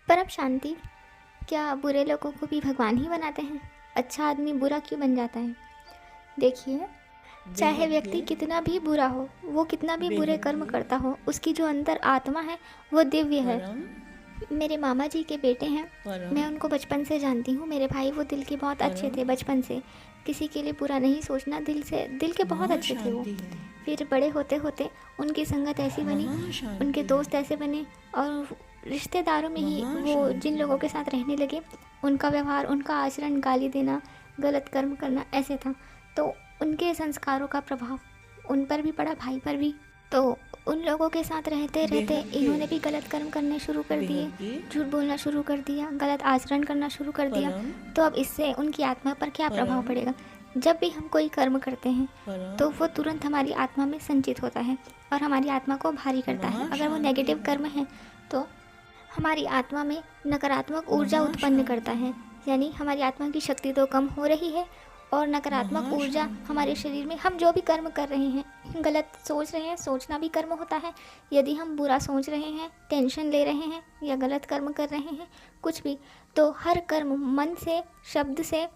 परम शांति, क्या बुरे लोगों को भी भगवान ही बनाते हैं? अच्छा आदमी बुरा क्यों बन जाता है? देखिए, चाहे व्यक्ति कितना भी बुरा हो, वो कितना भी बुरे कर्म करता हो, उसकी जो अंदर आत्मा है वो दिव्य है। मेरे मामा जी के बेटे हैं, मैं उनको बचपन से जानती हूँ। मेरे भाई वो दिल के बहुत अच्छे थे, बचपन से किसी के लिए बुरा नहीं सोचना, दिल के बहुत अच्छे थे वो। फिर बड़े होते होते उनकी संगत ऐसी बनी, उनके दोस्त ऐसे बने, और रिश्तेदारों में ही वो जिन लोगों के साथ रहने लगे, उनका व्यवहार, उनका आचरण, गाली देना, गलत कर्म करना ऐसे था। तो उनके संस्कारों का प्रभाव उन पर भी पड़ा, भाई पर भी। तो उन लोगों के साथ रहते रहते इन्होंने भी गलत कर्म करने शुरू कर दिए, झूठ बोलना शुरू कर दिया, गलत आचरण करना शुरू कर दिया। तो अब इससे उनकी आत्मा पर क्या प्रभाव पड़ेगा? जब भी हम कोई कर्म करते हैं तो वो तुरंत हमारी आत्मा में संचित होता है और हमारी आत्मा को भारी करता है। अगर वो नेगेटिव कर्म है तो हमारी आत्मा में नकारात्मक ऊर्जा उत्पन्न करता है, यानी हमारी आत्मा की शक्ति तो कम हो रही है और नकारात्मक ऊर्जा हमारे शरीर में, हम जो भी कर्म कर रहे हैं, गलत सोच रहे हैं, सोचना भी कर्म होता है। यदि हम बुरा सोच रहे हैं, टेंशन ले रहे हैं या गलत कर्म कर रहे हैं, कुछ भी, तो हर कर्म मन से, शब्द से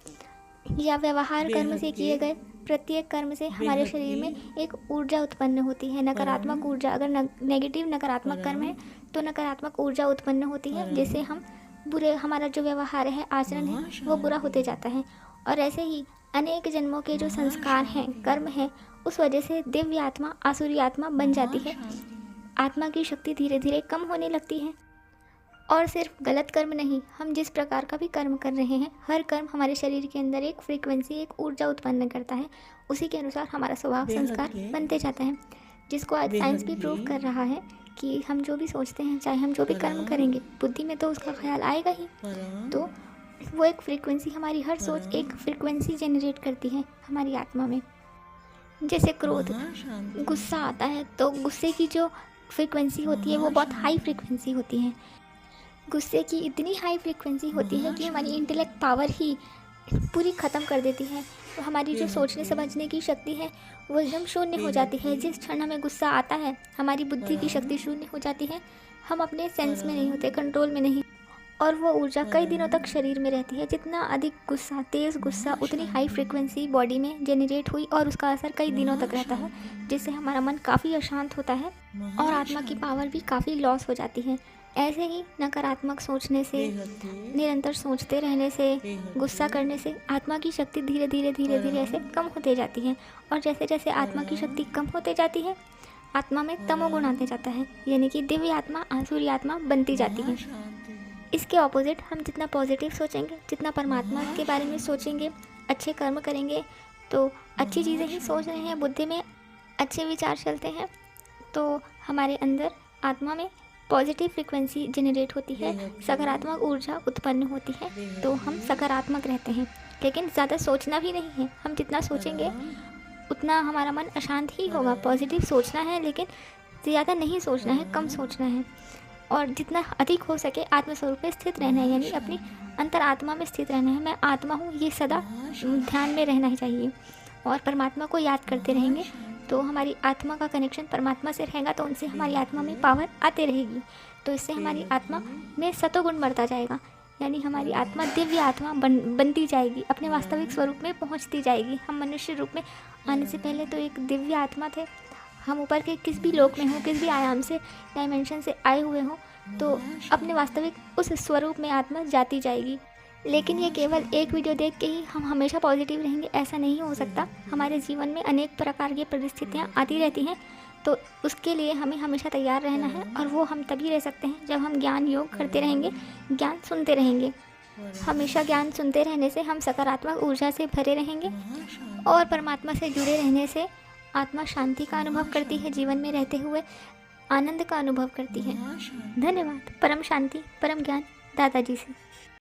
या व्यवहार कर्म से किए गए प्रत्येक कर्म से हमारे शरीर में एक ऊर्जा उत्पन्न होती है, नकारात्मक ऊर्जा। अगर नेगेटिव नकारात्मक कर्म है तो नकारात्मक ऊर्जा उत्पन्न होती है, जिससे हम बुरे, हमारा जो व्यवहार है, आचरण है, वो बुरा होते जाता है। और ऐसे ही अनेक जन्मों के जो संस्कार हैं, कर्म हैं, उस वजह से दिव्य आत्मा आसुरी आत्मा बन जाती है। आत्मा की शक्ति धीरे धीरे कम होने लगती है। और सिर्फ गलत कर्म नहीं, हम जिस प्रकार का भी कर्म कर रहे हैं, हर कर्म हमारे शरीर के अंदर एक फ्रीक्वेंसी, एक ऊर्जा उत्पन्न करता है। उसी के अनुसार हमारा स्वभाव, संस्कार बनते जाता है, जिसको आज साइंस भी प्रूव कर रहा है कि हम जो भी सोचते हैं, चाहे हम जो भी कर्म करेंगे, बुद्धि में तो उसका ख्याल आएगा ही। तो वो एक फ्रीक्वेंसी, हमारी हर सोच एक फ्रीक्वेंसी जनरेट करती है हमारी आत्मा में। जैसे क्रोध, गुस्सा आता है तो गुस्से की जो फ्रीक्वेंसी होती है वो बहुत हाई फ्रीक्वेंसी होती है। गुस्से की इतनी हाई फ्रीक्वेंसी होती है कि हमारी इंटेलेक्ट पावर ही पूरी ख़त्म कर देती है। तो हमारी जो सोचने समझने की शक्ति है वो एकदम शून्य हो जाती है। जिस क्षण हमें गुस्सा आता है, हमारी बुद्धि की शक्ति शून्य हो जाती है, हम अपने सेंस में नहीं होते, कंट्रोल में नहीं, और वो ऊर्जा कई दिनों तक शरीर में रहती है। जितना अधिक गुस्सा, तेज़ गुस्सा, उतनी हाई फ्रीक्वेंसी बॉडी में जनरेट हुई और उसका असर कई दिनों तक रहता है, जिससे हमारा मन काफ़ी अशांत होता है और आत्मा की पावर भी काफ़ी लॉस हो जाती है। ऐसे ही नकारात्मक सोचने से, निरंतर सोचते रहने से, गुस्सा करने से आत्मा की शक्ति धीरे धीरे धीरे धीरे ऐसे कम होते जाती है। और जैसे जैसे आत्मा की शक्ति कम होते जाती है, आत्मा में तमोगुण आते जाता है, यानी कि दिव्य आत्मा आसुरी आत्मा बनती जाती है। इसके ऑपोजिट हम जितना पॉजिटिव सोचेंगे, जितना परमात्मा के बारे में सोचेंगे, अच्छे कर्म करेंगे, तो अच्छी चीज़ें ही सोच रहे हैं, बुद्धि में अच्छे विचार चलते हैं, तो हमारे अंदर आत्मा में पॉजिटिव फ्रीक्वेंसी जनरेट होती है, सकारात्मक ऊर्जा उत्पन्न होती है, तो हम सकारात्मक रहते हैं। लेकिन ज़्यादा सोचना भी नहीं है, हम जितना सोचेंगे उतना हमारा मन अशांत ही होगा। पॉजिटिव सोचना है लेकिन ज़्यादा नहीं सोचना है, कम सोचना है, और जितना अधिक हो सके आत्मस्वरूप में स्थित रहना है, यानी अपनी अंतर आत्मा में स्थित रहना है। मैं आत्मा हूँ, ये सदा ध्यान में रहना ही चाहिए, और परमात्मा को याद करते रहेंगे तो हमारी आत्मा का कनेक्शन परमात्मा से रहेगा, तो उनसे हमारी आत्मा में पावर आते रहेगी। तो इससे हमारी आत्मा में सतोगुण बढ़ता जाएगा, यानी हमारी आत्मा दिव्य आत्मा बनती जाएगी, अपने वास्तविक स्वरूप में पहुंचती जाएगी। हम मनुष्य रूप में आने से पहले तो एक दिव्य आत्मा थे। हम ऊपर के किस भी लोक में हो, किस भी आयाम से, डायमेंशन से आए हुए हों, तो अपने वास्तविक उस स्वरूप में आत्मा जाती जाएगी। लेकिन ये केवल एक वीडियो देख के ही हम हमेशा पॉजिटिव रहेंगे, ऐसा नहीं हो सकता। हमारे जीवन में अनेक प्रकार की परिस्थितियाँ आती रहती हैं, तो उसके लिए हमें हमेशा तैयार रहना है, और वो हम तभी रह सकते हैं जब हम ज्ञान योग करते रहेंगे, ज्ञान सुनते रहेंगे। हमेशा ज्ञान सुनते रहने से हम सकारात्मक ऊर्जा से भरे रहेंगे, और परमात्मा से जुड़े रहने से आत्मा शांति का अनुभव करती है, जीवन में रहते हुए आनंद का अनुभव करती है। धन्यवाद। परम शांति, परम ज्ञान दादाजी से।